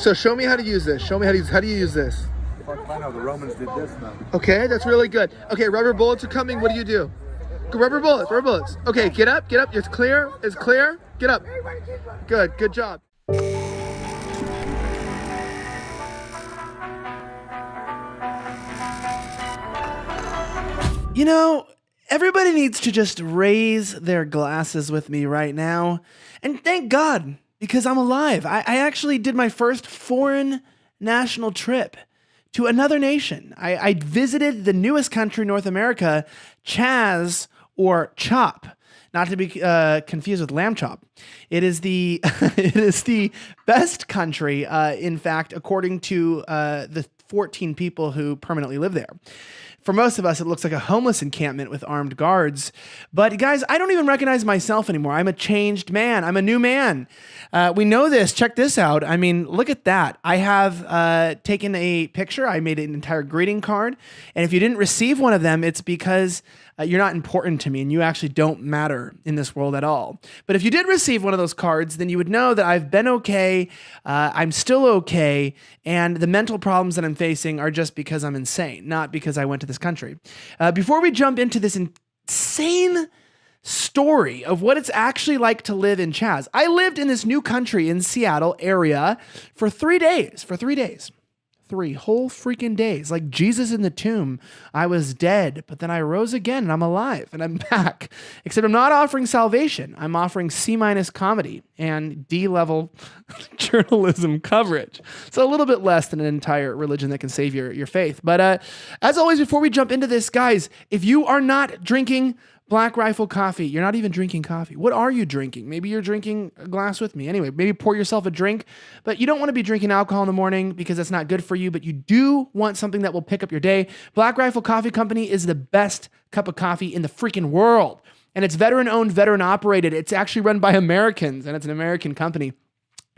So show me how to use this. Show me how do you use this? I know the Romans did this now. Okay, that's really good. Okay, rubber bullets are coming. What do you do? Rubber bullets. Okay, get up. It's clear. Get up. Good job. You know, everybody needs to just raise their glasses with me right now. And thank God, because I'm alive. I actually did my first foreign national trip to another nation. I visited the newest country in North America, CHAZ or CHOP, not to be confused with lamb chop. It is the it is the best country, in fact, according to the 14 people who permanently live there. For most of us, it looks like a homeless encampment with armed guards. But guys, I don't even recognize myself anymore. I'm a changed man. I'm a new man. We know this. Check this out. I mean, look at that. I have taken a picture. I made an entire greeting card. And if you didn't receive one of them, it's because you're not important to me and you actually don't matter in this world at all. But if you did receive one of those cards, then you would know that I've been okay. I'm still okay. And the mental problems that I'm facing are just because I'm insane, not because I went to this country. Before we jump into this insane story of what it's actually like to live in CHAZ, I lived in this new country in Seattle area for 3 days. 3 whole freaking days. Like Jesus in the tomb. I was dead, but then I rose again and I'm alive and I'm back. Except I'm not offering salvation. I'm offering C- comedy and D-level journalism coverage. So a little bit less than an entire religion that can save your faith. But as always, before we jump into this, guys, if you are not drinking Black Rifle coffee, you're not even drinking coffee. What are you drinking? Maybe you're drinking a glass with me. Anyway, maybe pour yourself a drink, but you don't want to be drinking alcohol in the morning because that's not good for you, but you do want something that will pick up your day. Black Rifle Coffee Company is the best cup of coffee in the freaking world. And it's veteran owned, veteran operated. It's actually run by Americans and it's an American company.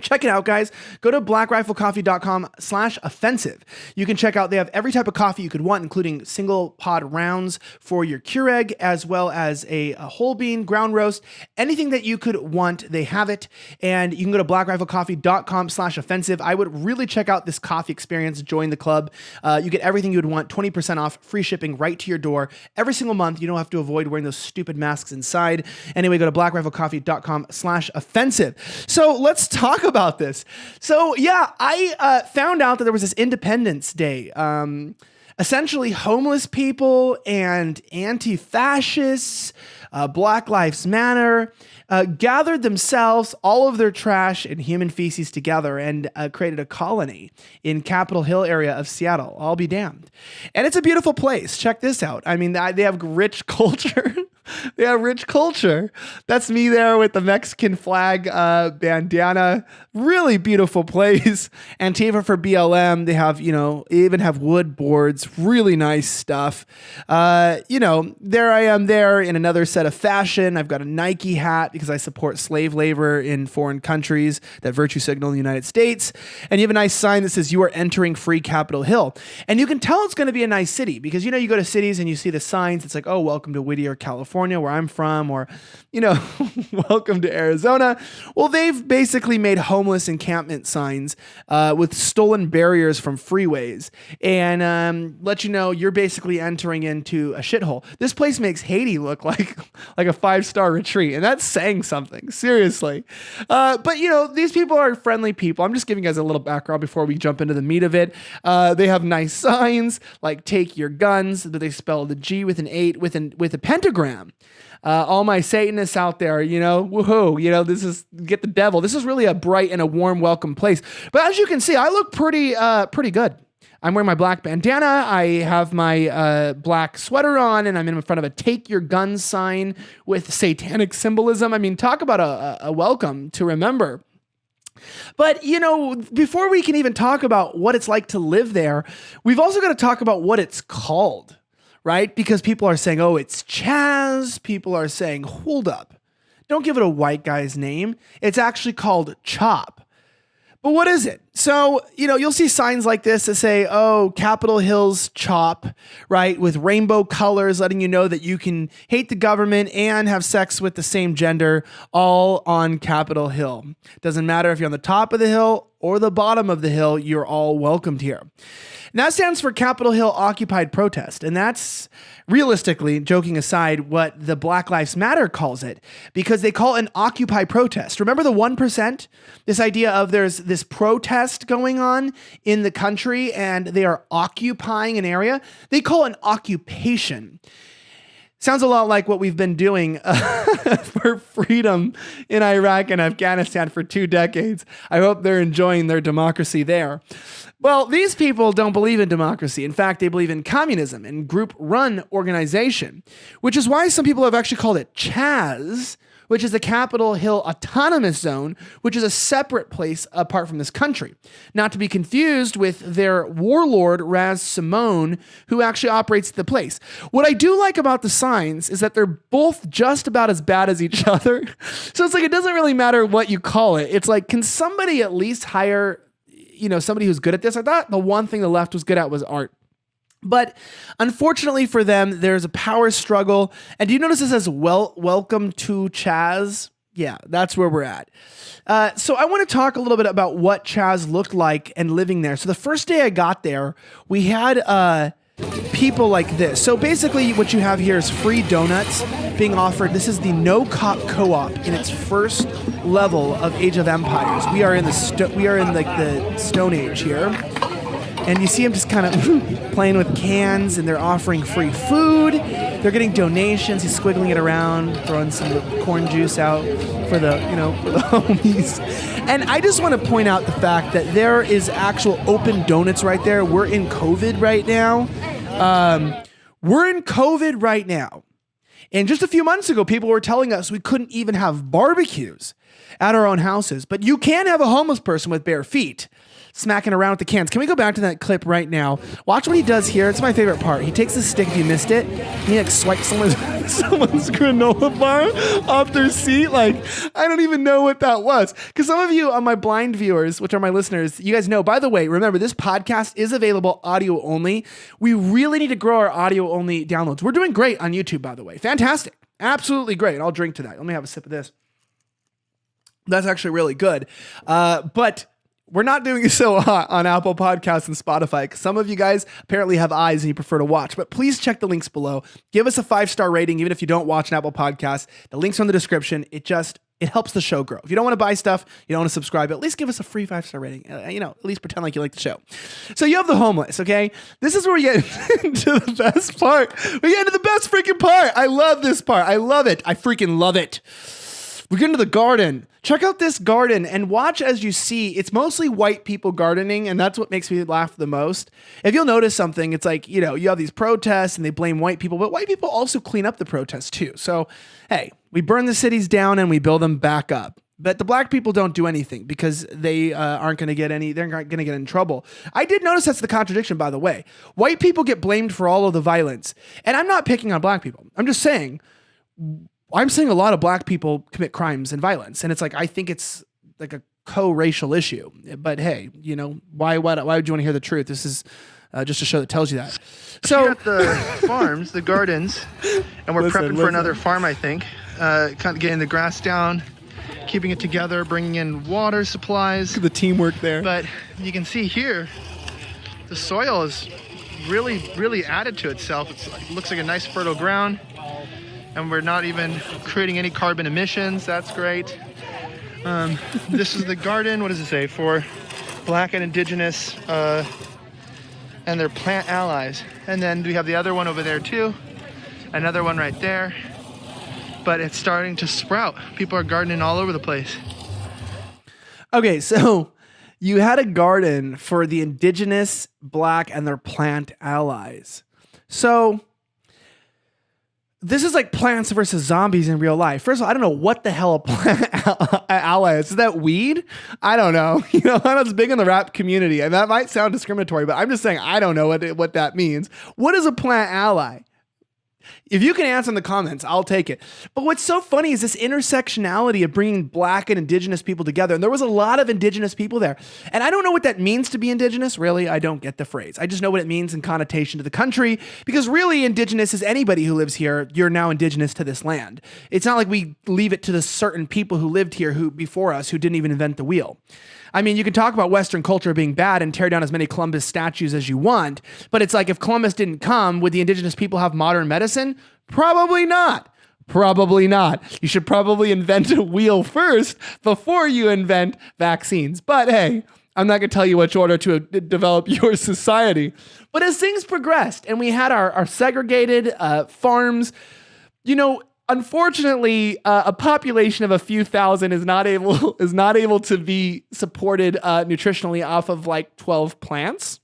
Check it out, guys. Go to blackriflecoffee.com/offensive. You can check out, they have every type of coffee you could want, including single pod rounds for your Keurig, as well as a whole bean, ground roast, anything that you could want, they have it. And you can go to blackriflecoffee.com/offensive. I would really check out this coffee experience. Join the club. You get everything you would want, 20% off, free shipping right to your door every single month. You don't have to avoid wearing those stupid masks inside. Anyway, go to blackriflecoffee.com/offensive. So let's talk about this. So yeah, I found out that there was this Independence Day. Essentially homeless people and anti-fascists, Black Lives Matter, gathered themselves, all of their trash and human feces together and created a colony in Capitol Hill area of Seattle. I'll be damned. And it's a beautiful place. Check this out. I mean, they have rich culture. They have rich culture. That's me there with the Mexican flag bandana. Really beautiful place. Antifa for BLM. They have, even have wood boards. Really nice stuff. There I am there in another set of fashion. I've got a Nike hat because I support slave labor in foreign countries that virtue signal in the United States. And you have a nice sign that says you are entering free Capitol Hill. And you can tell it's going to be a nice city because, you go to cities and you see the signs. It's like, oh, welcome to Whittier, California, where I'm from, or, welcome to Arizona. Well, they've basically made homeless encampment signs with stolen barriers from freeways and let you know you're basically entering into a shithole. This place makes Haiti look like a 5-star retreat, and that's saying something, seriously. But, these people are friendly people. I'm just giving you guys a little background before we jump into the meat of it. They have nice signs like take your guns, but they spell the G with an 8 with a pentagram. All my Satanists out there, woohoo, this is get the devil. This is really a bright and a warm welcome place. But as you can see, I look pretty good. I'm wearing my black bandana. I have my black sweater on, and I'm in front of a take your gun sign with satanic symbolism. I mean, talk about a welcome to remember. But, before we can even talk about what it's like to live there, we've also got to talk about what it's called. Right? Because people are saying, oh, it's CHAZ. People are saying, hold up. Don't give it a white guy's name. It's actually called CHOP. But what is it? So, you'll see signs like this that say, oh, Capitol Hill's CHOP, right? With rainbow colors letting you know that you can hate the government and have sex with the same gender all on Capitol Hill. Doesn't matter if you're on the top of the hill or the bottom of the hill, you're all welcomed here. And that stands for Capitol Hill Occupied Protest. And that's realistically, joking aside, what the Black Lives Matter calls it, because they call it an Occupy protest. Remember the 1%? This idea of there's this protest going on in the country and they are occupying an area. They call it an occupation. Sounds a lot like what we've been doing for freedom in Iraq and Afghanistan for 2 decades. I hope they're enjoying their democracy there. Well, these people don't believe in democracy. In fact, they believe in communism and group-run organization, which is why some people have actually called it CHAZ, which is the Capitol Hill Autonomous Zone, which is a separate place apart from this country. Not to be confused with their warlord, Raz Simone, who actually operates the place. What I do like about the signs is that they're both just about as bad as each other. So it's like, it doesn't really matter what you call it. It's like, can somebody at least hire, somebody who's good at this? I thought the one thing the left was good at was art. But unfortunately for them, there's a power struggle. And do you notice this says, welcome to CHAZ? Yeah, that's where we're at. So I want to talk a little bit about what CHAZ looked like and living there. So the first day I got there, we had people like this. So basically what you have here is free donuts being offered. This is the No Cop Co-op in its first level of Age of Empires. We are in the Stone Age here. And you see them just kind of playing with cans, and they're offering free food. They're getting donations. He's squiggling it around, throwing some corn juice out for the homies. And I just want to point out the fact that there is actual open donuts right there. We're in COVID right now. And just a few months ago, people were telling us we couldn't even have barbecues at our own houses. But you can have a homeless person with bare feet smacking around with the cans. Can we go back to that clip right now? Watch what he does here. It's my favorite part. He takes the stick, if you missed it, and he swipes someone's granola bar off their seat. Like, I don't even know what that was. Because some of you on my blind viewers, which are my listeners, you guys know, by the way, remember, this podcast is available audio only. We really need to grow our audio only downloads. We're doing great on YouTube, by the way. Fantastic. Absolutely great. I'll drink to that. Let me have a sip of this. That's actually really good. But we're not doing so hot on Apple Podcasts and Spotify because some of you guys apparently have eyes and you prefer to watch. But please check the links below. Give us a 5-star rating, even if you don't watch an Apple Podcast. The links are in the description. It helps the show grow. If you don't want to buy stuff, you don't want to subscribe, at least give us a free 5-star rating. At least pretend like you like the show. So you have the homeless, okay? This is where we get into the best part. We get into the best freaking part. I love this part. I love it. I freaking love it. We get into the garden. Check out this garden and watch as you see. It's mostly white people gardening, and that's what makes me laugh the most. If you'll notice something, it's like, you have these protests and they blame white people, but white people also clean up the protests too. So, hey, we burn the cities down and we build them back up. But the black people don't do anything because they aren't going to get they're not going to get in trouble. I did notice that's the contradiction, by the way. White people get blamed for all of the violence. And I'm not picking on black people. I'm just saying, I'm seeing a lot of black people commit crimes and violence. And it's like, I think it's like a co-racial issue. But hey, why would you want to hear the truth? This is just a show that tells you that. So at the farms, the gardens, and we're prepping for another farm, I think. Kind of getting the grass down, keeping it together, bringing in water supplies. The teamwork there. But you can see here, the soil is really, really added to itself. It looks like a nice fertile ground. And we're not even creating any carbon emissions. That's great. This is the garden. What does it say? For Black and Indigenous and their plant allies. And then we have the other one over there too. Another one right there. But it's starting to sprout. People are gardening all over the place. Okay, so you had a garden for the Indigenous, Black, and their plant allies. So this is like plants versus zombies in real life. First of all, I don't know what the hell a plant ally is. Is that weed? I don't know. I'm not big in the rap community, and that might sound discriminatory, but I'm just saying I don't know what that means. What is a plant ally? If you can answer in the comments, I'll take it. But what's so funny is this intersectionality of bringing Black and Indigenous people together. And there was a lot of Indigenous people there. And I don't know what that means to be Indigenous. Really, I don't get the phrase. I just know what it means in connotation to the country. Because really, Indigenous is anybody who lives here. You're now Indigenous to this land. It's not like we leave it to the certain people who lived here who before us who didn't even invent the wheel. I mean, you can talk about Western culture being bad and tear down as many Columbus statues as you want, but it's like if Columbus didn't come, would the Indigenous people have modern medicine? Probably not. Probably not. You should probably invent a wheel first before you invent vaccines. But hey, I'm not going to tell you which order to develop your society. But as things progressed and we had our segregated farms, you know, unfortunately, a population of a few thousand is not able to be supported nutritionally off of like 12 plants.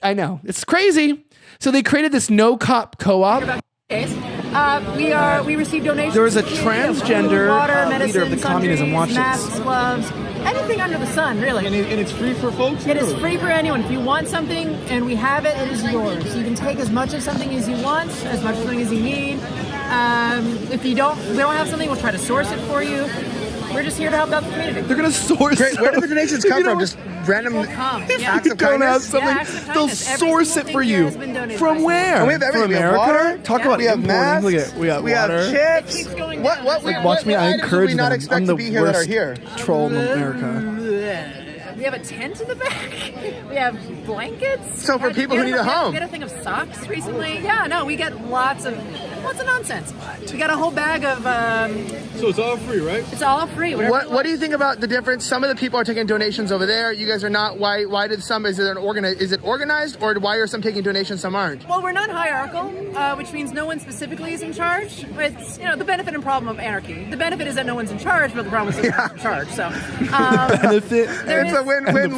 I know, it's crazy. So they created this no-cop co-op. We receive donations. There was a transgender water, leader of the communism. Watch this. Masks, gloves, anything under the sun, really. And it's free for folks? It is free for anyone. If you want something and we have it, it is yours. You can take as much of something as you want, as much of something as you need. If we don't have something, we'll try to source it for you. We're just here to help out the community. They're going to source Great. Where do the donations come from? Just random acts of kindness? They'll source it for you. From where? And we have everything. From We have America? water. Talk about We have importing. masks. Look at, we got We water. have chips. What Watch me. I encourage we not them. expect I'm to the be here that are worst here? troll in America. We have a tent in the back. We have blankets. So for people who need a home. We had a thing of socks recently. Yeah, no, we get lots of nonsense. We got a whole bag of. So it's all free, right? It's all free. What do you think about the difference? Some of the people are taking donations over there. You guys are not. Why did some? Is it organized, or why are some taking donations, some aren't? Well, we're not hierarchical, which means no one specifically is in charge. It's the benefit and problem of anarchy. The benefit is that no one's in charge, but the problem is that no one's in charge. So Benefit. It's a win-win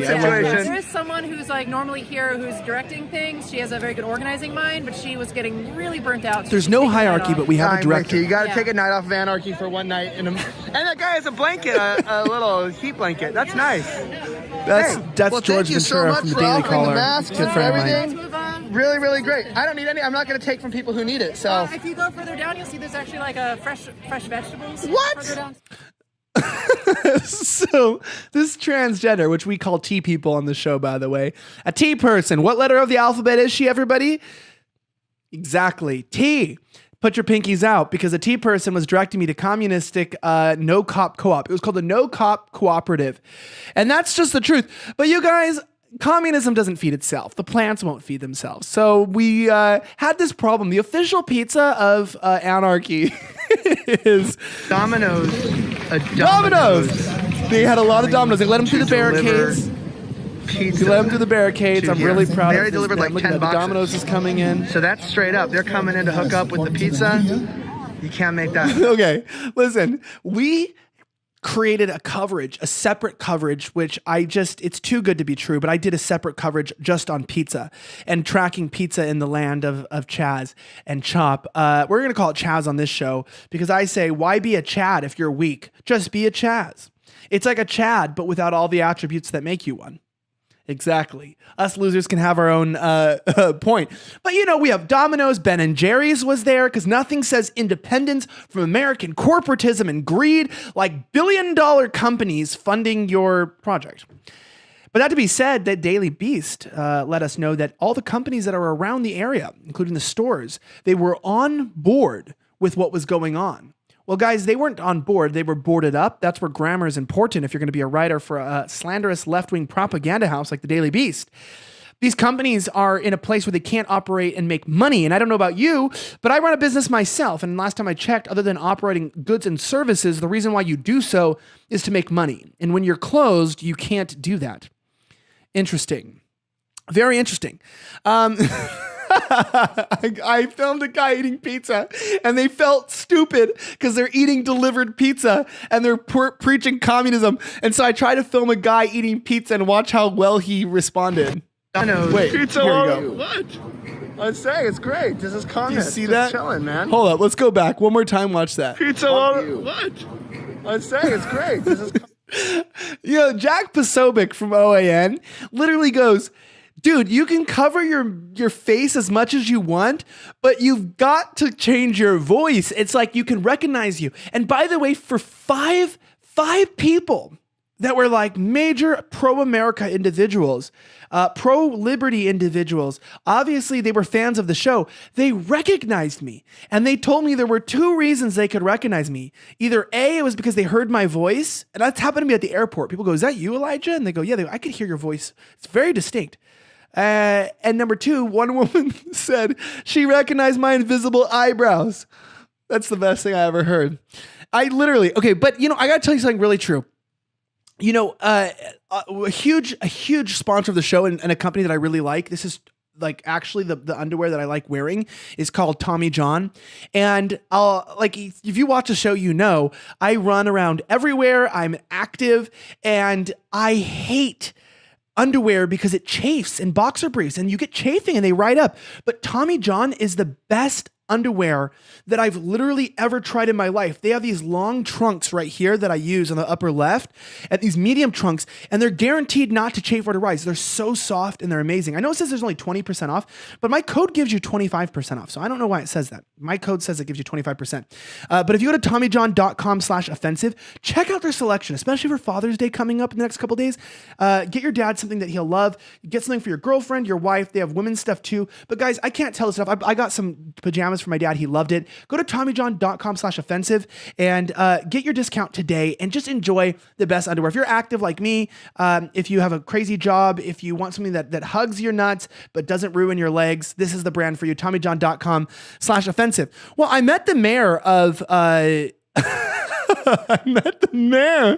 situation. There is someone who's like normally here who's directing things. She has a very good organizing mind, but she was getting really burnt out. So There's no hierarchy, but we have a director. You got to take a night off of anarchy for one night, and that guy has a blanket, a little heat blanket. That's nice. That's Well, George thank you so Ventura much from the for Daily offering Caller. the masks Good and friend of mine. everything. Let's move on. Really, really great. I don't need any. I'm not going to take from people who need it. So If you go further down, you'll see there's actually like a fresh vegetables. What? Further down. So this transgender, which we call T people on the show, by the way, a T person. What letter of the alphabet is she, everybody? Exactly. T. Put your pinkies out, because a T person was directing me to communistic no-cop co-op. It was called the No-Cop Cooperative. And that's just the truth. But you guys, communism doesn't feed itself. The plants won't feed themselves. So we had this problem. The official pizza of anarchy is Domino's. Domino's. They had a lot of Domino's. They let them through the barricades. Pizza. They let them through the barricades. I'm here. really proud They of already this. delivered like Look at 10 that. The boxes. Domino's is coming in. So that's straight up. They're coming in to hook up with the pizza. You can't make that. Okay, listen. We created a separate coverage, which it's too good to be true, but I did a separate coverage just on pizza and tracking pizza in the land of CHAZ and CHOP. We're going to call it CHAZ on this show because I say, why be a Chad if you're weak? Just be a CHAZ. It's like a Chad, but without all the attributes that make you one. Exactly. Us losers can have our own point. But we have Domino's, Ben & Jerry's was there because nothing says independence from American corporatism and greed like billion-dollar companies funding your project. But that to be said, that Daily Beast let us know that all the companies that are around the area, including the stores, they were on board with what was going on. Well, guys, they weren't on board. They were boarded up. That's where grammar is important if you're going to be a writer for a slanderous left-wing propaganda house like the Daily Beast. These companies are in a place where they can't operate and make money. And I don't know about you, but I run a business myself. And last time I checked, other than operating goods and services, the reason why you do so is to make money. And when you're closed, you can't do that. Interesting. Very interesting. I filmed a guy eating pizza and they felt stupid because they're eating delivered pizza and they're preaching communism. And so I tried to film a guy eating pizza and watch how well he responded. Wait, Pizza. here we go. What? I was saying, it's great. This is Do you communist. see Just that? chilling, man. Hold up, let's go back. One more time, watch that. Pizza. What? I was saying, it's great. This is Jack Posobiec from OAN literally goes, dude, you can cover your face as much as you want, but you've got to change your voice. It's like you can recognize you. And by the way, for five people that were like major pro-America individuals, pro-liberty individuals, obviously they were fans of the show. They recognized me, and they told me there were two reasons they could recognize me. Either A, it was because they heard my voice, and that's happened to me at the airport. People go, "Is that you, Elijah?" And they go, "Yeah, I could hear your voice. It's very distinct." And number two, one woman said she recognized my invisible eyebrows. That's the best thing I ever heard. Okay, but I gotta tell you something really true. A huge sponsor of the show and a company that I really like. This is like actually the underwear that I like wearing is called Tommy John. And if you watch the show, I run around everywhere. I'm active, and I hate underwear because it chafes, and boxer briefs, and you get chafing and they ride up. But Tommy John is the best underwear that I've literally ever tried in my life. They have these long trunks right here that I use on the upper left, and these medium trunks, and they're guaranteed not to chafe or to rise. They're so soft and they're amazing. I know it says there's only 20% off, but my code gives you 25% off. So I don't know why it says that. My code says it gives you 25%. But if you go to TommyJohn.com/offensive, check out their selection, especially for Father's Day coming up in the next couple days. Get your dad something that he'll love. Get something for your girlfriend, your wife. They have women's stuff too. But guys, I can't tell this stuff. I got some pajamas for my dad. He loved it. Go to TommyJohn.com/offensive and get your discount today and just enjoy the best underwear. If you're active like me, if you have a crazy job, if you want something that hugs your nuts but doesn't ruin your legs, this is the brand for you. TommyJohn.com/offensive. Well, I met the mayor of I met the mayor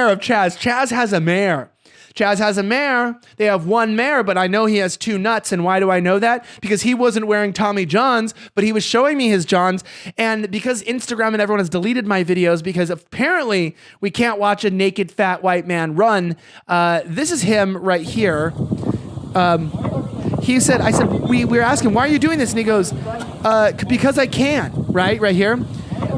of CHAZ. CHAZ has a mayor. CHAZ has a mayor. They have one mayor, but I know he has two nuts. And why do I know that? Because he wasn't wearing Tommy John's, but he was showing me his Johns. And because Instagram and everyone has deleted my videos because apparently we can't watch a naked fat white man run. This is him right here. I said, we were asking, why are you doing this? And he goes, because I can, right here.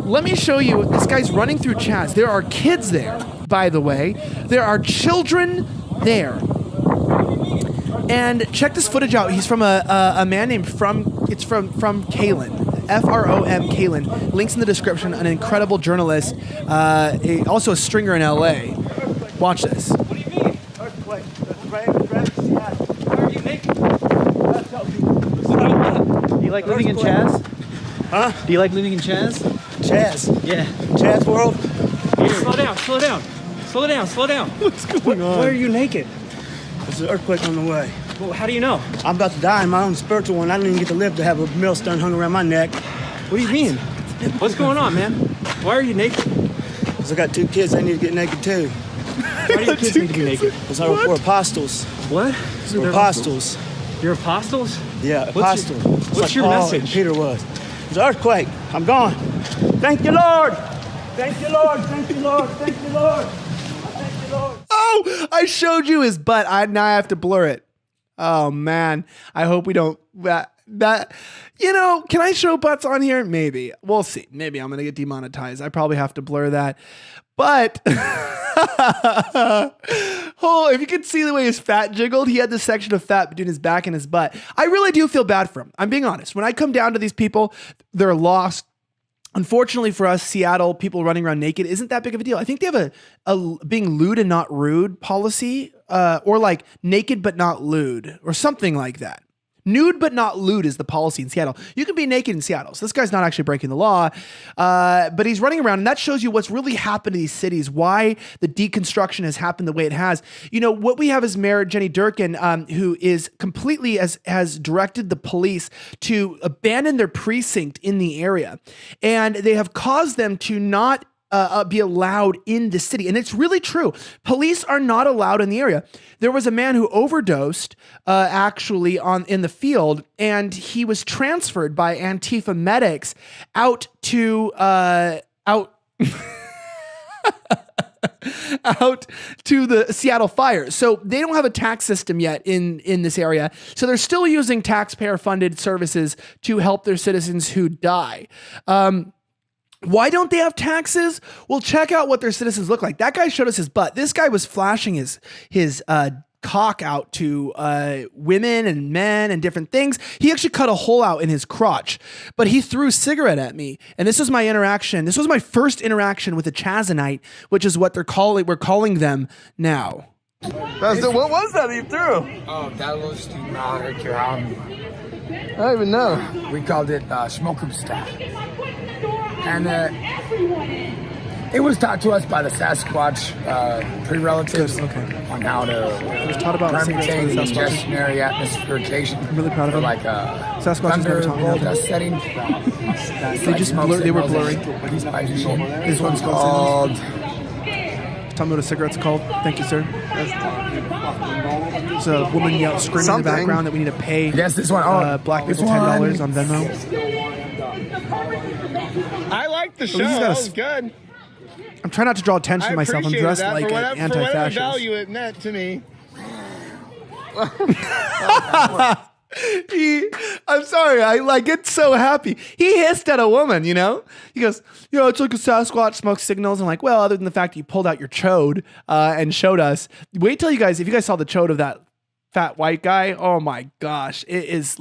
Let me show you. This guy's running through CHAZ. There are kids there, by the way. There are children there. And check this footage out. He's from a man named from Kalen, From Kalen. Links in the description. An incredible journalist, also a stringer in LA. Watch this. What do you mean? Earthquake. Why are you naked? Do you like living in CHAZ? Huh? Do you like living in CHAZ? CHAZ. Yeah. CHAZ world. Here. Slow down. What's going on? Why are you naked? There's an earthquake on the way. Well, how do you know? I'm about to die in my own spiritual one. I didn't even get to live to have a millstone hung around my neck. What do you mean? What's going on, man? Why are you naked? Because I got two kids, they need to get naked too. Why do your kids need to be naked? Because we're apostles. What? We're apostles. You're apostles? Yeah, apostle. What's your Paul message? and Peter was. There's an earthquake. I'm gone. Thank you, Lord. Thank you, Lord. Thank you, Lord. Thank you, Lord. Thank you, Lord. Oh, I showed you his butt. Now I have to blur it. Oh man, I hope we don't. Can I show butts on here? Maybe. We'll see. Maybe I'm gonna get demonetized. I probably have to blur that. But if you could see the way his fat jiggled, he had this section of fat between his back and his butt. I really do feel bad for him. I'm being honest. When I come down to these people, they're lost. Unfortunately for us, Seattle, people running around naked isn't that big of a deal. I think they have a being lewd and not rude policy, or like naked but not lewd, or something like that. Nude but not lewd is the policy in Seattle. You can be naked in Seattle. So this guy's not actually breaking the law, but he's running around, and that shows you what's really happened to these cities, why the deconstruction has happened the way it has. What we have is Mayor Jenny Durkin, who is completely has directed the police to abandon their precinct in the area, and they have caused them to not be allowed in the city. And it's really true. Police are not allowed in the area. There was a man who overdosed actually in the field, and he was transferred by Antifa medics out to out to the Seattle fires. So they don't have a tax system yet in this area. So they're still using taxpayer-funded services to help their citizens who die. Why don't they have taxes? Well, check out what their citizens look like. That guy showed us his butt. This guy was flashing his cock out to women and men and different things. He actually cut a hole out in his crotch, but he threw a cigarette at me. And this was my interaction. This was my first interaction with a CHAZanite, which is what we're calling them now. What was that he threw? Oh, that was to hurt your arm. I don't even know. We called it smoke staff. And it was taught to us by the Sasquatch pre-relatives on how to taught about maintain the ingestionary atmospherication. I'm really proud of for them. like Sasquatches never taught me how to. dust setting. They were blurry. This one's called. Tell me what a cigarette's called. Thank you, sir. There's a woman screaming in the background that we need to pay Yes, this one. black people $10 on Venmo. I like the show. That was good. I'm trying not to draw attention to myself. I'm dressed like an for whatever anti-fascist. value it meant to me. I'm sorry, I get so happy. He hissed at a woman, you know? He goes, it's like a Sasquatch smoke signals. I'm like, well, other than the fact that you pulled out your chode and showed us. Wait till if you guys saw the chode of that fat white guy, oh my gosh, it's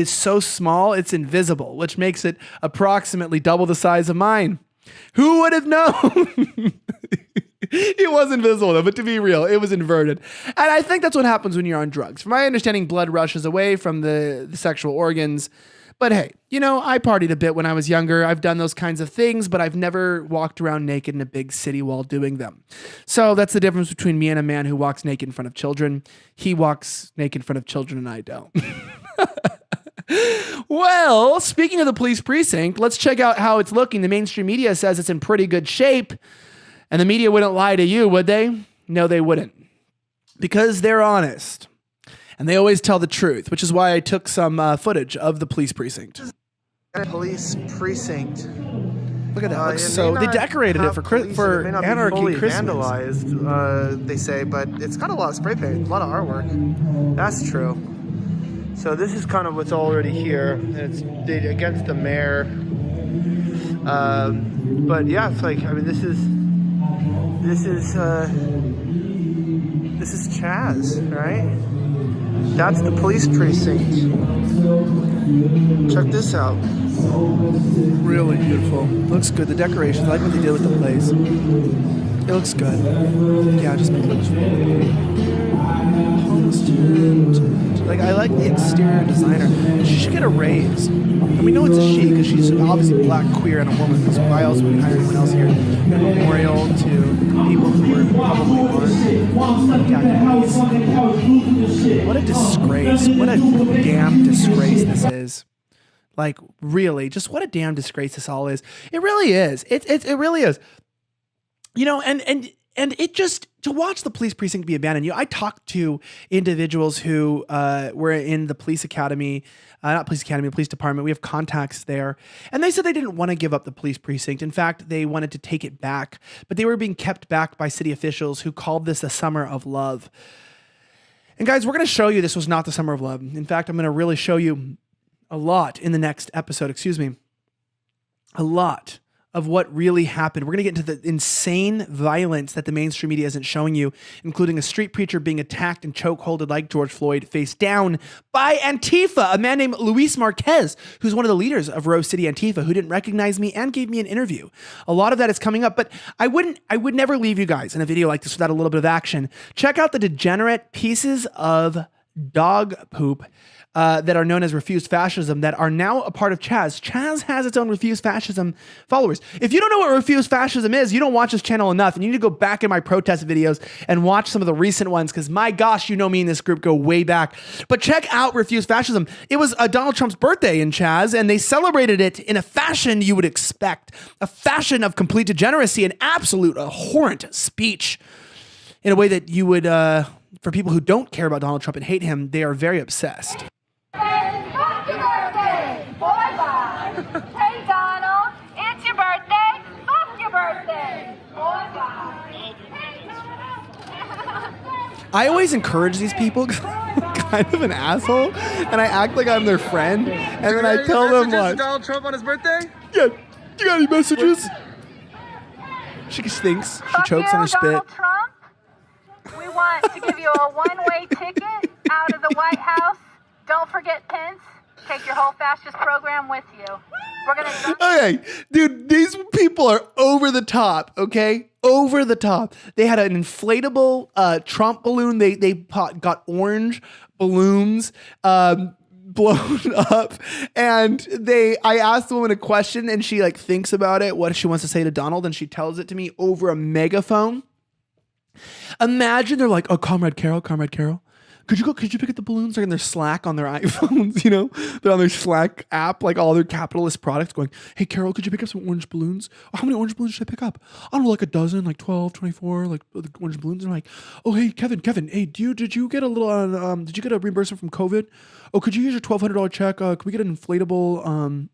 so small, it's invisible, which makes it approximately double the size of mine. Who would have known? It was invisible though, but to be real, it was inverted. And I think that's what happens when you're on drugs. From my understanding, blood rushes away from the sexual organs. But hey, I partied a bit when I was younger. I've done those kinds of things, but I've never walked around naked in a big city while doing them. So that's the difference between me and a man who walks naked in front of children. He walks naked in front of children and I don't. Well, speaking of the police precinct, let's check out how it's looking. The mainstream media says it's in pretty good shape. And the media wouldn't lie to you, would they? No, they wouldn't. Because they're honest. And they always tell the truth, which is why I took some footage of the police precinct. Police precinct. Look at that. They decorated it for anarchy Christmas. Vandalized, they say, but it's got a lot of spray paint, a lot of artwork. That's true. So this is kind of what's already here, and it's against the mayor. But yeah, it's like, this is CHAZ, right? That's the police precinct. Check this out. Really beautiful. Looks good. The decorations, I like what they did with the place. It looks good. Yeah, just make it look like, I like the exterior designer. She should get a raise. And we know it's a she because she's obviously black, queer, and a woman. Because why else would we hire anyone else here? A memorial to people who were probably born. What a disgrace. What a damn disgrace this is. Like, really, just what a damn disgrace this all is. It really is. It really is. And it just, to watch the police precinct be abandoned, I talked to individuals who were in the police academy, police department. We have contacts there. And they said they didn't want to give up the police precinct. In fact, they wanted to take it back, but they were being kept back by city officials who called this the summer of love. And guys, we're going to show you this was not the summer of love. In fact, I'm going to really show you a lot in the next episode, a lot of what really happened. We're going to get into the insane violence that the mainstream media isn't showing you, including a street preacher being attacked and chokeholded like George Floyd, face down by Antifa, a man named Luis Marquez, who's one of the leaders of Rose City Antifa, who didn't recognize me and gave me an interview. A lot of that is coming up, but I would never leave you guys in a video like this without a little bit of action. Check out the degenerate pieces of dog poop that are known as refused fascism that are now a part of CHAZ. CHAZ has its own refused fascism followers. If you don't know what refused fascism is, you don't watch this channel enough, and you need to go back in my protest videos and watch some of the recent ones, because my gosh, me and this group go way back. But check out refused fascism. It was Donald Trump's birthday in CHAZ, and they celebrated it in a fashion you would expect, a fashion of complete degeneracy and absolute abhorrent speech in a way that you would, for people who don't care about Donald Trump and hate him, they are very obsessed. Happy birthday! Bye-bye! Hey, Donald, it's your birthday. Fuck your birthday! Bye-bye! I always encourage these people because I'm kind of an asshole, and I act like I'm their friend, and then I tell them what. Donald Trump on his birthday? Yeah, you got any messages? She stinks. She chokes on her spit. Donald Trump. We want to give you a one-way ticket out of the White House. Don't forget Pence. Take your whole fascist program with you. We're going to... Okay, dude, these people are over the top, okay? Over the top. They had an inflatable Trump balloon. They got orange balloons blown up, and I asked the woman a question, and she like thinks about it, what she wants to say to Donald, and she tells it to me over a megaphone. Imagine they're like, oh, Comrade Carol, could you pick up the balloons? They're in their Slack on their iPhones, you know? They're on their Slack app, like all their capitalist products going, hey, Carol, could you pick up some orange balloons? Oh, how many orange balloons should I pick up? I don't know, like a dozen, like 12, 24, like the orange balloons. And I'm like, oh, hey, Kevin, hey, did you get a little, did you get a reimbursement from COVID? Oh, could you use your $1,200 check? Could we get an inflatable,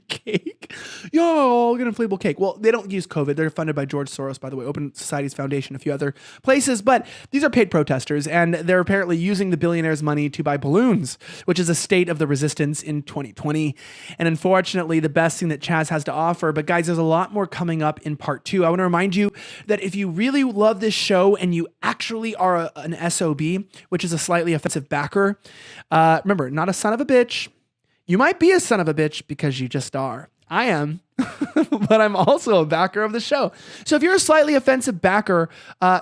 cake? Yo, I'll get an inflatable cake. Well, they don't use COVID. They're funded by George Soros, by the way, Open Society's Foundation, a few other places. But these are paid protesters, and they're apparently using the billionaires' money to buy balloons, which is a state of the resistance in 2020. And unfortunately, the best thing that CHAZ has to offer. But guys, there's a lot more coming up in part 2. I want to remind you that if you really love this show and you actually are an SOB, which is a slightly offensive backer, remember, not a son of a bitch. You might be a son of a bitch because you just are. I am, but I'm also a backer of the show. So if you're a slightly offensive backer,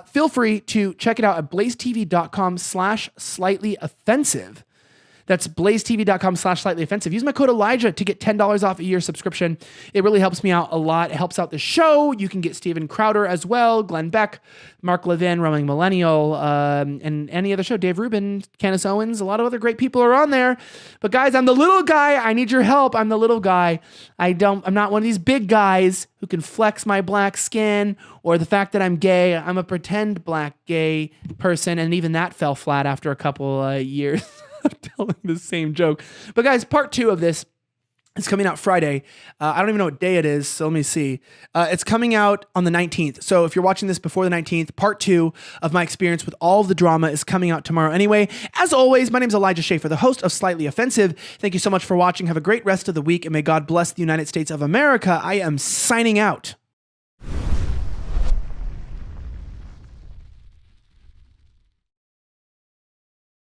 feel free to check it out at blazetv.com/slightly-offensive. That's blazetv.com/slightly-offensive. Use my code Elijah to get $10 off a year subscription. It really helps me out a lot. It helps out the show. You can get Steven Crowder as well, Glenn Beck, Mark Levin, Roaming Millennial, and any other show. Dave Rubin, Candace Owens, a lot of other great people are on there. But guys, I'm the little guy. I need your help. I'm the little guy. I'm not one of these big guys who can flex my black skin or the fact that I'm gay. I'm a pretend black gay person, and even that fell flat after a couple years. Telling the same joke. But guys, part 2 of this is coming out Friday. I don't even know what day it is, so let me see. It's coming out on the 19th. So if you're watching this before the 19th, part 2 of my experience with all of the drama is coming out tomorrow anyway. As always, my name is Elijah Schaffer, the host of Slightly Offensive. Thank you so much for watching. Have a great rest of the week, and may God bless the United States of America. I am signing out.